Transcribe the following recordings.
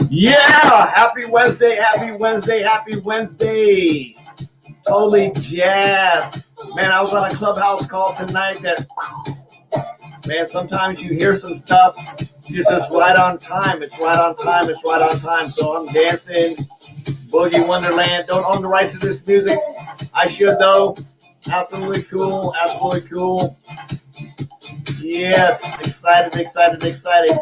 Yeah, happy Wednesday, happy Wednesday, happy Wednesday. Totally jazzed. Man, I was on a Clubhouse call tonight that, man, sometimes you hear some stuff, it's just right on time. It's right on time. It's right on time. So I'm dancing, Boogie Wonderland. Don't own the rights to this music. I should, though. Absolutely cool. Absolutely cool. Yes, excited, excited, excited.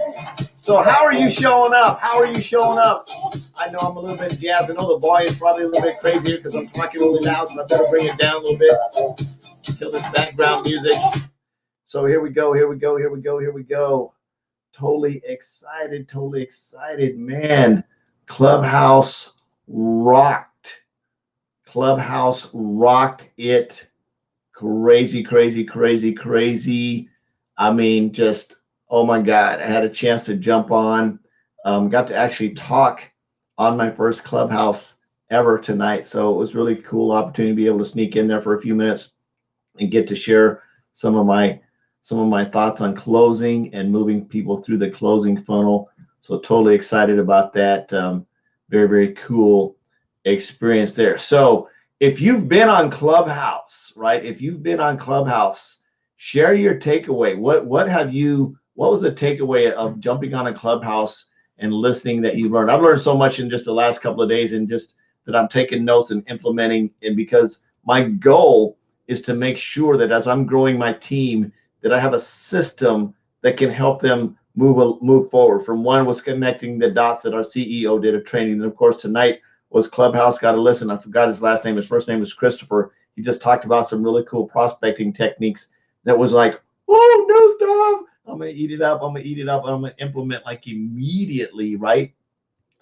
So how are you showing up? How are you showing up? I know I'm a little bit jazzed. I know the volume is probably a little bit crazy because I'm talking really loud, so I better bring it down a little bit. Kill this background music. So here we go, here we go, here we go, here we go. Totally excited, man. Clubhouse rocked. Clubhouse rocked it. Crazy, crazy, crazy, crazy. I mean, just, oh my God, I had a chance to jump on, got to actually talk on my first Clubhouse ever tonight. So it was really cool opportunity to be able to sneak in there for a few minutes and get to share some of my thoughts on closing and moving people through the closing funnel. So totally excited about that. Very, very cool experience there. So if you've been on Clubhouse, right? If you've been on Clubhouse, share your takeaway. What was the takeaway of jumping on a Clubhouse and listening that you learned? I've learned so much in just the last couple of days, and just that I'm taking notes and implementing. And because my goal is to make sure that as I'm growing my team, that I have a system that can help them move forward. From one was connecting the dots that our CEO did a training. And of course, tonight was Clubhouse. Got to listen. I forgot his last name. His first name was Christopher. He just talked about some really cool prospecting techniques that was like, oh, no, stop. I'm going to eat it up. I'm going to eat it up. I'm going to implement like immediately, right?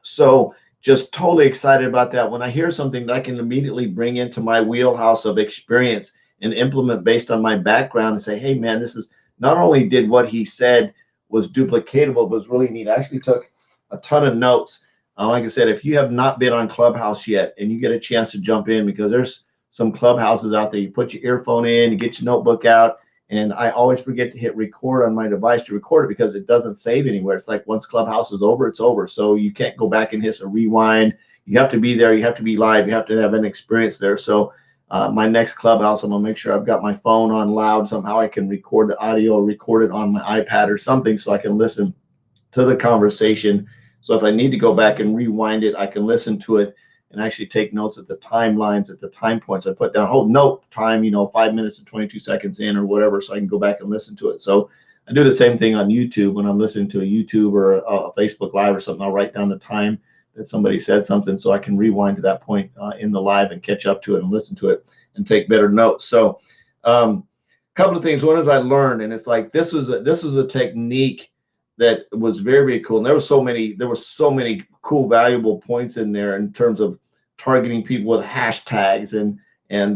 So just totally excited about that. When I hear something that I can immediately bring into my wheelhouse of experience and implement based on my background and say, hey, man, this is not only did what he said was duplicatable, but was really neat. I actually took a ton of notes. Like I said, if you have not been on Clubhouse yet and you get a chance to jump in, because there's some Clubhouses out there, you put your earphone in, you get your notebook out, and I always forget to hit record on my device to record it because it doesn't save anywhere. It's like once Clubhouse is over, it's over. So you can't go back and hit a rewind. You have to be there. You have to be live. You have to have an experience there. So my next Clubhouse, I'm going to make sure I've got my phone on loud. Somehow I can record the audio or record it on my iPad or something so I can listen to the conversation. So if I need to go back and rewind it, I can listen to it and actually take notes at the timelines, at the time points. I put down, note time, 5 minutes and 22 seconds in or whatever, so I can go back and listen to it. So I do the same thing on YouTube. When I'm listening to a YouTube or a Facebook Live or something, I'll write down the time that somebody said something so I can rewind to that point in the live and catch up to it and listen to it and take better notes. So a couple of things. One is I learned, and it's like this is a technique that was very, very cool. And there were so many cool, valuable points in there in terms of targeting people with hashtags and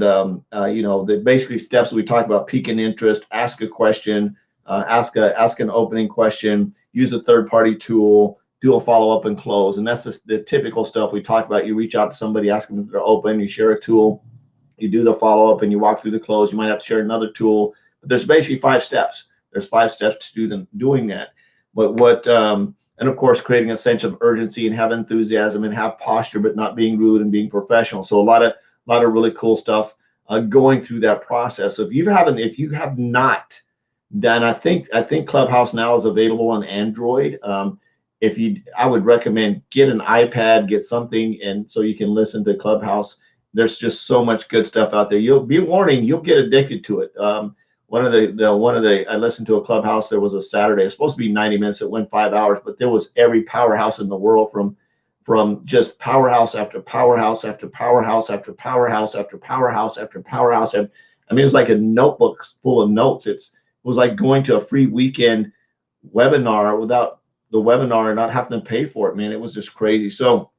the basically steps that we talked about: pique an interest, ask a question, ask an opening question, use a third-party tool, do a follow-up and close. And that's the typical stuff we talked about. You reach out to somebody, ask them if they're open, you share a tool, you do the follow-up, and you walk through the close. You might have to share another tool, but there's basically 5 steps. There's 5 steps to doing that. But and of course, creating a sense of urgency and have enthusiasm and have posture, but not being rude and being professional. So a lot of really cool stuff going through that process. So if you have not done, I think Clubhouse now is available on Android. I would recommend get an iPad, get something, and so you can listen to Clubhouse. There's just so much good stuff out there. You'll get addicted to it. One of the I listened to a Clubhouse. There was a Saturday. It was supposed to be 90 minutes. It went 5 hours, but there was every powerhouse in the world from just powerhouse after powerhouse after powerhouse after powerhouse after powerhouse after powerhouse. And I mean, it was like a notebook full of notes. It was like going to a free weekend webinar without the webinar and not having to pay for it, man. It was just crazy. So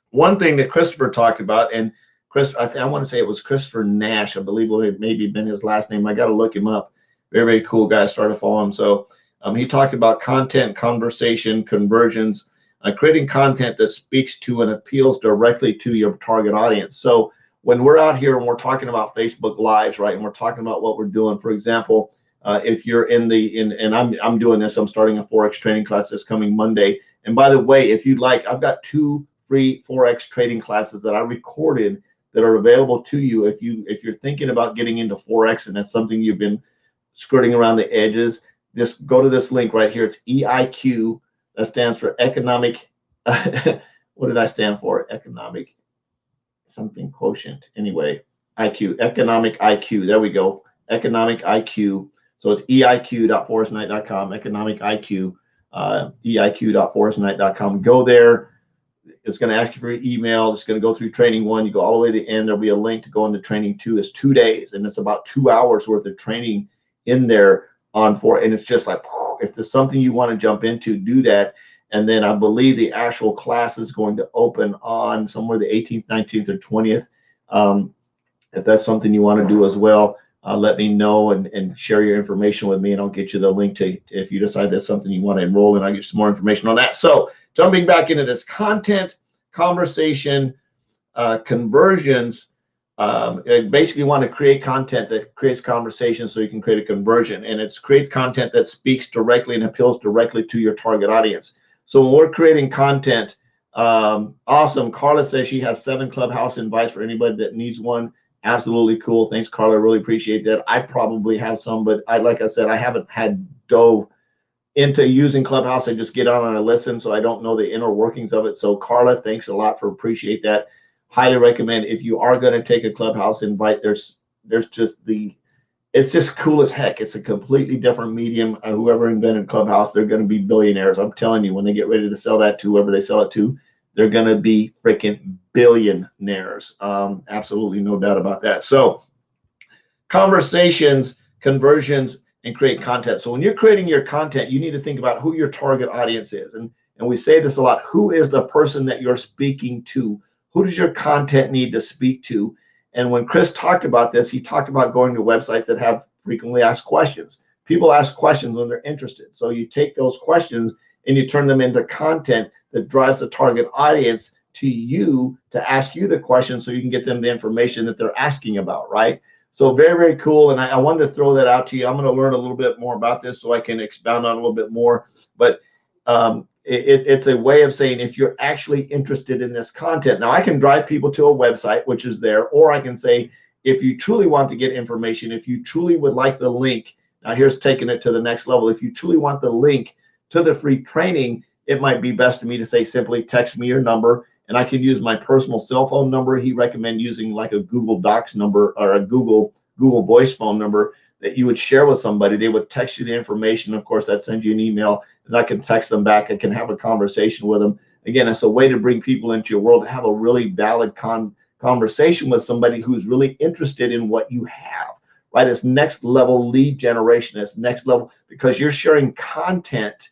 one thing that Christopher talked about, and I want to say it was Christopher Nash, I believe it maybe been his last name. I got to look him up. Very, very cool guy. I started following him. So he talked about content, conversation, conversions, creating content that speaks to and appeals directly to your target audience. So when we're out here and we're talking about Facebook Lives, right, and we're talking about what we're doing, for example, if you're and I'm doing this, I'm starting a Forex training class this coming Monday. And by the way, if you'd like, I've got 2 free Forex trading classes that I recorded that are available to you if you're thinking about getting into Forex and that's something you've been skirting around the edges. Just go to this link right here. It's EIQ. That stands for economic. What did I stand for? Economic something quotient. Anyway, IQ, economic IQ. There we go. Economic IQ. So it's eiq.forestnight.com. Economic IQ. eiq.forestnight.com. Go there. It's going to ask you for your email. It's going to go through training 1. You go all the way to the end. There'll be a link to go into training 2. It's 2 days, and it's about 2 hours worth of training in there on Forex. And it's just like, if there's something you want to jump into, do that. And then I believe the actual class is going to open on somewhere the 18th, 19th, or 20th. If that's something you want to do as well, let me know and share your information with me, and I'll get you the link to, if you decide that's something you want to enroll in, I'll get you some more information on that. So jumping back into this content, conversation, conversions, I basically want to create content that creates conversation so you can create a conversion, and it's create content that speaks directly and appeals directly to your target audience. So when we're creating content, awesome. Carla says she has 7 Clubhouse invites for anybody that needs one. Absolutely cool. Thanks, Carla. Really appreciate that. I probably have some, but like I said, I haven't had dove into using Clubhouse. I just get on and I listen, so I don't know the inner workings of it. So Carla, thanks a lot for appreciate that. Highly recommend if you are going to take a Clubhouse invite. There's just it's just cool as heck. It's a completely different medium. Whoever invented Clubhouse, they're going to be billionaires. I'm telling you, when they get ready to sell that to whoever they sell it to, they're going to be freaking billionaires. Absolutely no doubt about that. So conversations, conversions, and create content. So when you're creating your content, you need to think about who your target audience is. And we say this a lot. Who is the person that you're speaking to? Who does your content need to speak to? And when Chris talked about this, he talked about going to websites that have frequently asked questions. People ask questions when they're interested. So you take those questions and you turn them into content that drives the target audience to you to ask you the question so you can get them the information that they're asking about, right? So very, very cool. And I wanted to throw that out to you. I'm going to learn a little bit more about this so I can expound on it a little bit more. But it's a way of saying if you're actually interested in this content. Now, I can drive people to a website, which is there, or I can say, if you truly want to get information, if you truly would like the link, now here's taking it to the next level. If you truly want the link to the free training, it might be best to me to say simply text me your number, and I can use my personal cell phone number. He recommend using like a Google Docs number or a Google Voice phone number that you would share with somebody. They would text you the information. Of course, that sends you an email, and I can text them back. I can have a conversation with them. Again, it's a way to bring people into your world, to have a really valid conversation with somebody who's really interested in what you have, right? It's next level lead generation. It's next level because you're sharing content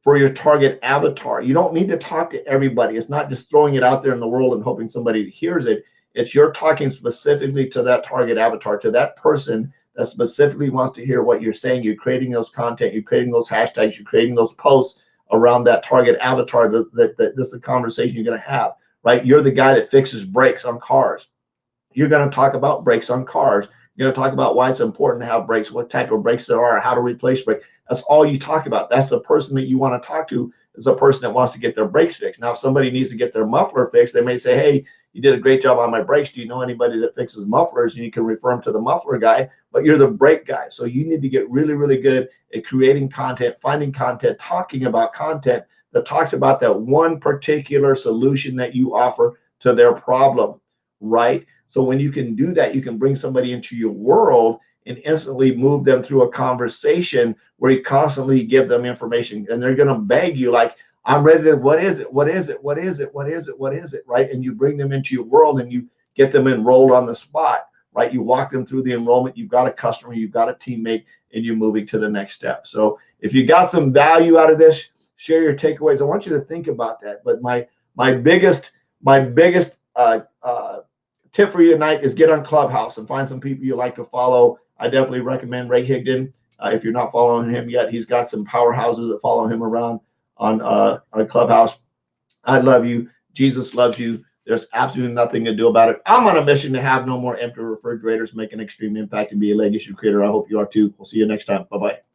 for your target avatar. You don't need to talk to everybody. It's not just throwing it out there in the world and hoping somebody hears it. It's you're talking specifically to that target avatar, to that person that specifically wants to hear what you're saying. You're creating those content, you're creating those hashtags, you're creating those posts around that target avatar that this is the conversation you're going to have, right? You're the guy that fixes brakes on cars. You're going to talk about brakes on cars. You're going to talk about why it's important to have brakes, what type of brakes there are, how to replace brakes. That's all you talk about. That's the person that you want to talk to, is the person that wants to get their brakes fixed. Now, if somebody needs to get their muffler fixed, they may say, hey, you did a great job on my brakes. Do you know anybody that fixes mufflers? And you can refer them to the muffler guy, but you're the brake guy. So you need to get really, really good at creating content, finding content, talking about content that talks about that one particular solution that you offer to their problem, right? So when you can do that, you can bring somebody into your world and instantly move them through a conversation where you constantly give them information, and they're going to beg you like, I'm ready to, what is it? What is it? What is it? What is it? What is it? Right? And you bring them into your world and you get them enrolled on the spot, right? You walk them through the enrollment. You've got a customer, you've got a teammate, and you're moving to the next step. So if you got some value out of this, share your takeaways. I want you to think about that. But my biggest tip for you tonight is get on Clubhouse and find some people you like to follow. I definitely recommend Ray Higdon. If you're not following him yet, he's got some powerhouses that follow him around on Clubhouse. I love you. Jesus loves you. There's absolutely nothing to do about it. I'm on a mission to have no more empty refrigerators, make an extreme impact, and be a legacy creator. I hope you are too. We'll see you next time. Bye-bye.